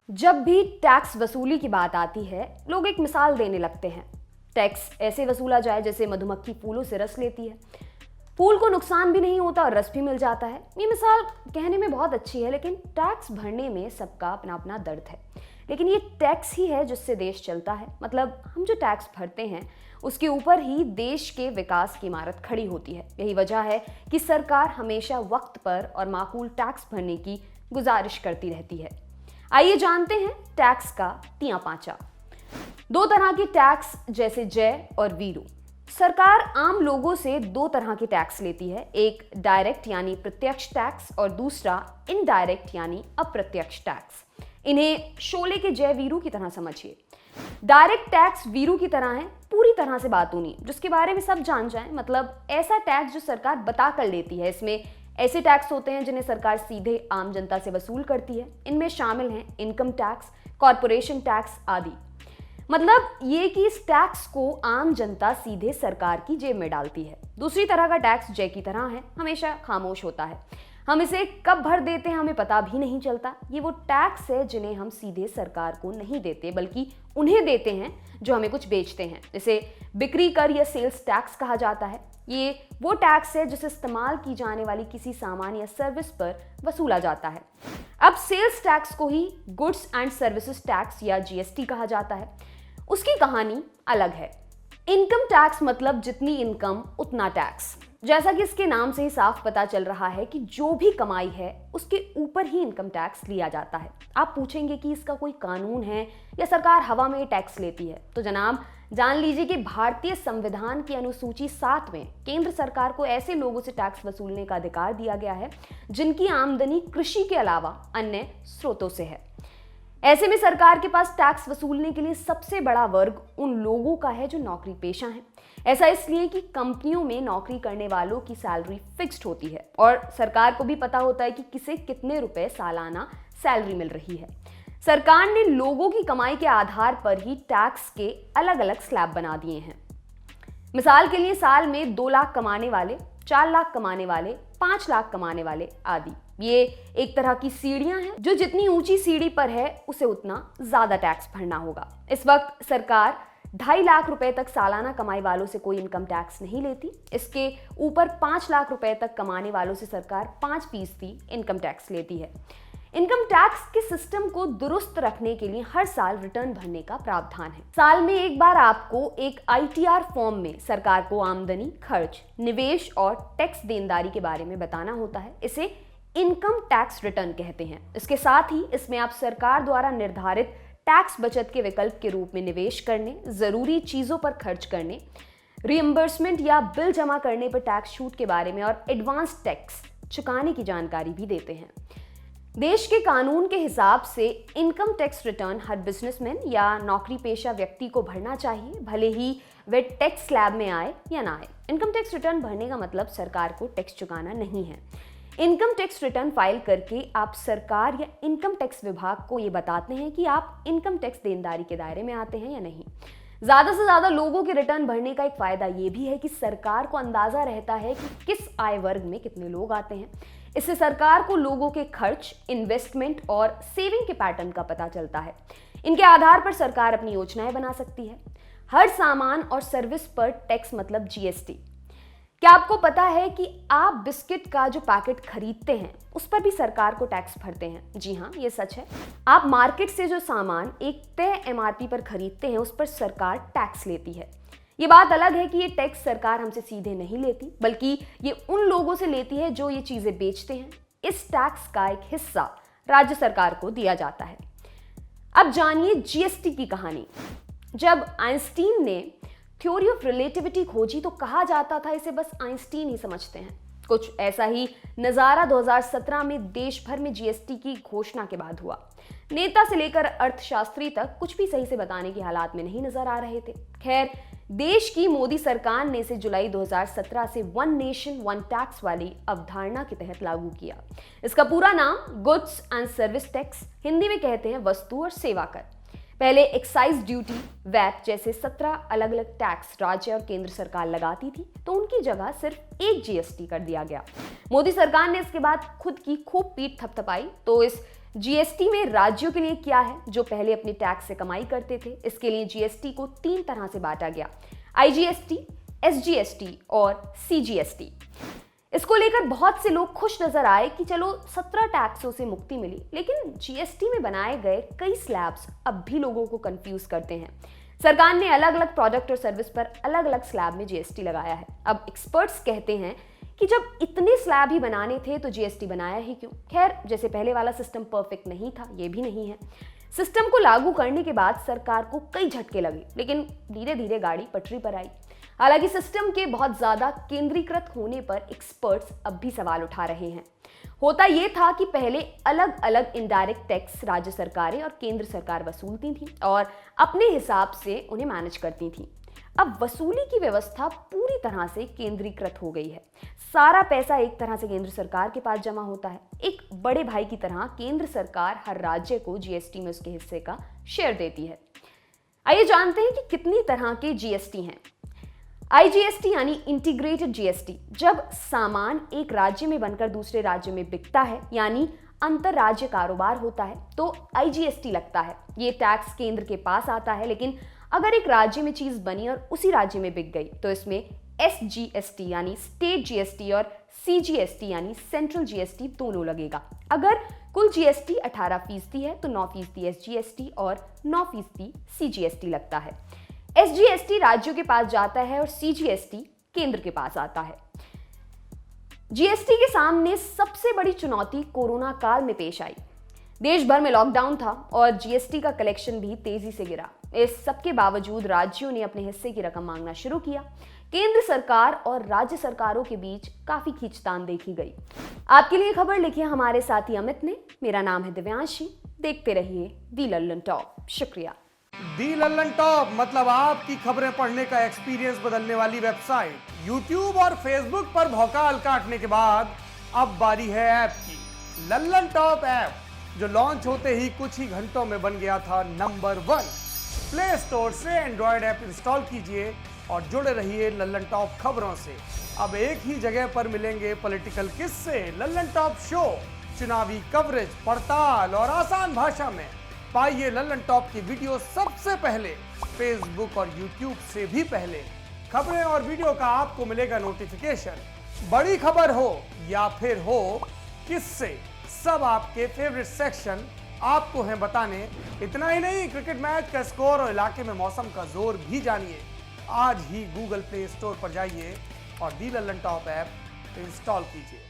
जब भी टैक्स वसूली की बात आती है, लोग एक मिसाल देने लगते हैं। टैक्स ऐसे वसूला जाए जैसे मधुमक्खी फूलों से रस लेती है। फूल को नुकसान भी नहीं होता और रस भी मिल जाता है। ये मिसाल कहने में बहुत अच्छी है, लेकिन टैक्स भरने में सबका अपना अपना दर्द है। लेकिन ये टैक्स ही है जिससे देश चलता है। मतलब हम जो टैक्स भरते हैं उसके ऊपर ही देश के विकास की इमारत खड़ी होती है। यही वजह है कि सरकार हमेशा वक्त पर और माकूल टैक्स भरने की गुजारिश करती रहती है। आइए जानते हैं टैक्स का तिया पांचा। दो तरह के टैक्स जैसे जय और वीरू। सरकार आम लोगों से दो तरह के टैक्स लेती है, एक डायरेक्ट यानी प्रत्यक्ष टैक्स और दूसरा इनडायरेक्ट यानी अप्रत्यक्ष टैक्स। इन्हें शोले के जय वीरू की तरह समझिए। डायरेक्ट टैक्स वीरू की तरह है, पूरी तरह से बातूनी, जिसके बारे में सब जान जाएं। मतलब ऐसा टैक्स जो सरकार बता कर लेती है। इसमें ऐसे टैक्स होते हैं जिन्हें सरकार सीधे आम जनता से वसूल करती है। इनमें शामिल हैं इनकम टैक्स, कॉरपोरेशन टैक्स आदि। मतलब ये कि इस टैक्स को आम जनता सीधे सरकार की जेब में डालती है। दूसरी तरह का टैक्स जय की तरह है, हमेशा खामोश होता है। हम इसे कब भर देते हैं हमें पता भी नहीं चलता। ये वो टैक्स है जिन्हें हम सीधे सरकार को नहीं देते, बल्कि उन्हें देते हैं जो हमें कुछ बेचते हैं। इसे बिक्री कर या सेल्स टैक्स कहा जाता है। ये वो टैक्स है जिसे इस्तेमाल की जाने वाली किसी सामान या सर्विस पर वसूला जाता है। अब सेल्स टैक्स को ही गुड्स एंड सर्विसेज टैक्स या जीएसटी कहा जाता है। उसकी कहानी अलग है। इनकम टैक्स मतलब जितनी इनकम उतना टैक्स। जैसा कि इसके नाम से ही साफ पता चल रहा है कि जो भी कमाई है उसके ऊपर ही इनकम टैक्स लिया जाता है। आप पूछेंगे कि इसका कोई कानून है या सरकार हवा में टैक्स लेती है? तो जनाब जान लीजिए कि भारतीय संविधान की अनुसूची 7 में केंद्र सरकार को ऐसे लोगों से टैक्स वसूलने का अधिकार दिया गया है जिनकी आमदनी कृषि के अलावा अन्य स्रोतों से है। ऐसे में सरकार के पास टैक्स वसूलने के लिए सबसे बड़ा वर्ग उन लोगों का है जो नौकरी पेशा हैं। ऐसा इसलिए कि कंपनियों में नौकरी करने वालों की सैलरी फिक्स्ड होती है और सरकार को भी पता होता है कि किसे कितने रुपए सालाना सैलरी मिल रही है। सरकार ने लोगों की कमाई के आधार पर ही टैक्स के अलग अलग स्लैब बना दिए हैं। मिसाल के लिए साल में 2 लाख कमाने वाले, 4 लाख कमाने वाले, 5 लाख कमाने वाले आदि। ये एक तरह की सीढ़ियां हैं, जो जितनी ऊंची सीढ़ी पर है उसे उतना ज्यादा टैक्स भरना होगा। इस वक्त सरकार 2.5 लाख रुपए तक सालाना कमाई वालों से कोई इनकम टैक्स नहीं लेती। इसके ऊपर 5 लाख रुपए तक कमाने वालों से सरकार 5% इनकम टैक्स लेती है। इनकम टैक्स के सिस्टम को दुरुस्त रखने के लिए हर साल रिटर्न भरने का प्रावधान है। साल में एक बार आपको एक आईटीआर फॉर्म में सरकार को आमदनी, खर्च, निवेश और टैक्स देनदारी के बारे में बताना होता है। इसे इनकम टैक्स रिटर्न कहते हैं। इसके साथ ही इसमें आप सरकार द्वारा निर्धारित टैक्स बचत के विकल्प के रूप में निवेश करने, जरूरी चीजों पर खर्च करने, रिइंबर्समेंट या बिल जमा करने पर टैक्स छूट के बारे में और एडवांस टैक्स चुकाने की जानकारी भी देते हैं। देश के कानून के हिसाब से इनकम टैक्स रिटर्न हर बिजनेसमैन या नौकरी पेशा व्यक्ति को भरना चाहिए, भले ही वे टैक्स स्लैब में आए या ना आए। इनकम टैक्स रिटर्न भरने का मतलब सरकार को टैक्स चुकाना नहीं है। इनकम टैक्स रिटर्न फाइल करके आप सरकार या इनकम टैक्स विभाग को ये बताते हैं कि आप इनकम टैक्स देनदारी के दायरे में आते हैं या नहीं। ज्यादा से ज्यादा लोगों के रिटर्न भरने का एक फायदा ये भी है कि सरकार को अंदाजा रहता है कि किस आय वर्ग में कितने लोग आते हैं। इससे सरकार को लोगों के खर्च, इन्वेस्टमेंट और सेविंग के पैटर्न का पता चलता है। इनके आधार पर सरकार अपनी योजनाएं बना सकती है। हर सामान और सर्विस पर टैक्स मतलब जीएसटी। क्या आपको पता है कि आप बिस्किट का जो पैकेट खरीदते हैं उस पर भी सरकार को टैक्स भरते हैं? जी हाँ, ये सच है। आप मार्केट से जो सामान एक तय एमआरपी पर खरीदते हैं उस पर सरकार टैक्स लेती है। ये बात अलग है कि ये टैक्स सरकार हमसे सीधे नहीं लेती, बल्कि ये उन लोगों से लेती है जो ये चीजें बेचते हैं। इस टैक्स का एक हिस्सा राज्य सरकार को दिया जाता है। अब जानिए जीएसटी की कहानी। जब आइंस्टीन ने थ्योरी ऑफ रिलेटिविटी खोजी तो कहा जाता था इसे बस आइंस्टीन ही समझते हैं। कुछ ऐसा ही नजारा 2017 में देश भर में जीएसटी की घोषणा के बाद हुआ। नेता से लेकर अर्थशास्त्री तक कुछ भी सही से बताने की हालात में नहीं नजर आ रहे थे। खैर, देश की मोदी सरकार ने इसे जुलाई 2017 से वन नेशन वन टैक्स वाली अवधारणा के तहत लागू किया। इसका पूरा नाम goods and service tax, Hindi में कहते हैं वस्तु और सेवा कर। पहले एक्साइज ड्यूटी, वैट जैसे 17 अलग अलग टैक्स राज्य और केंद्र सरकार लगाती थी, तो उनकी जगह सिर्फ एक जीएसटी कर दिया गया। मोदी सरकार ने इसके बाद खुद की खूब पीठ थपथपाई। तो इस जीएसटी में राज्यों के लिए क्या है जो पहले अपने टैक्स से कमाई करते थे। इसके लिए जीएसटी को 3 तरह से बांटा गया: आईजीएसटी, एसजीएसटी और सीजीएसटी। इसको लेकर बहुत से लोग खुश नजर आए कि चलो 17 टैक्सों से मुक्ति मिली, लेकिन जीएसटी में बनाए गए कई स्लैब्स अब भी लोगों को कंफ्यूज करते हैं। सरकार ने अलग अलग प्रोडक्ट और सर्विस पर अलग अलग स्लैब में जीएसटी लगाया है। अब एक्सपर्ट्स कहते हैं कि जब इतने स्लैब ही बनाने थे तो जीएसटी बनाया ही क्यों। खैर, जैसे पहले वाला सिस्टम परफेक्ट नहीं था, ये भी नहीं है। सिस्टम को लागू करने के बाद सरकार को कई झटके लगे, लेकिन धीरे धीरे गाड़ी पटरी पर आई। हालांकि सिस्टम के बहुत ज्यादा केंद्रीकृत होने पर एक्सपर्ट्स अब भी सवाल उठा रहे हैं। होता यह था कि पहले अलग अलग इनडायरेक्ट टैक्स राज्य सरकारें और केंद्र सरकार वसूलती थी और अपने हिसाब से उन्हें मैनेज करती थी। अब वसूली की व्यवस्था पूरी तरह से केंद्रीकृत हो गई है। सारा पैसा एक तरह से केंद्र सरकार के पास जमा होता है। एक बड़े भाई की तरह केंद्र सरकार हर राज्य को जीएसटी में उसके हिस्से का शेयर देती है। आइए जानते हैं कि कितनी तरह के जीएसटी हैं। आईजीएसटी यानी इंटीग्रेटेड जीएसटी, जब सामान एक राज्य में बनकर दूसरे राज्य में बिकता है यानी अंतर राज्य कारोबार होता है, तो आईजीएसटी लगता है। ये टैक्स केंद्र के पास आता है, लेकिन अगर एक राज्य में चीज बनी और उसी राज्य में बिक गई तो इसमें एसजीएसटी यानी स्टेट जीएसटी और सीजीएसटी यानी सेंट्रल जीएसटी दोनों लगेगा। अगर कुल जीएसटी 18% है तो 9% एसजीएसटी और 9% सीजीएसटी लगता है। एसजीएसटी राज्यों के पास जाता है और सीजीएसटी केंद्र के पास आता है। जीएसटी के सामने सबसे बड़ी चुनौती कोरोना काल में पेश आई। देश भर में लॉकडाउन था और जीएसटी का कलेक्शन भी तेजी से गिरा। इस सबके बावजूद राज्यों ने अपने हिस्से की रकम मांगना शुरू किया। केंद्र सरकार और राज्य सरकारों के बीच काफी खींचतान देखी गई। आपके लिए खबर लिखी है हमारे साथी अमित ने। मेरा नाम है दिव्यांशी। देखते रहिए दी लल्लन टॉप। शुक्रिया। दी लल्लन टॉप मतलब आपकी खबरें पढ़ने का एक्सपीरियंस बदलने वाली वेबसाइट। यूट्यूब और फेसबुक पर भौकाल काटने के बाद अब बारी है ऐप की। लल्लन टॉप ऐप जो लॉन्च होते ही कुछ ही घंटों में बन गया था नंबर 1। प्ले स्टोर से एंड्रॉयड ऐप इंस्टॉल कीजिए और जुड़े रहिए लल्लन टॉप खबरों से। अब एक ही जगह पर मिलेंगे पॉलिटिकल किस्से, लल्लन टॉप शो, चुनावी कवरेज, पड़ताल और आसान भाषा में। पाइए लल्लन टॉप की वीडियो सबसे पहले, फेसबुक और यूट्यूब से भी पहले। खबरें और वीडियो का आपको मिलेगा नोटिफिकेशन। बड़ी खबर हो या फिर हो किससे, सब आपके फेवरेट सेक्शन आपको हैं बताने। इतना ही नहीं, क्रिकेट मैच का स्कोर और इलाके में मौसम का जोर भी जानिए। आज ही गूगल प्ले स्टोर पर जाइए और दी लल्लन टॉप ऐप इंस्टॉल कीजिए।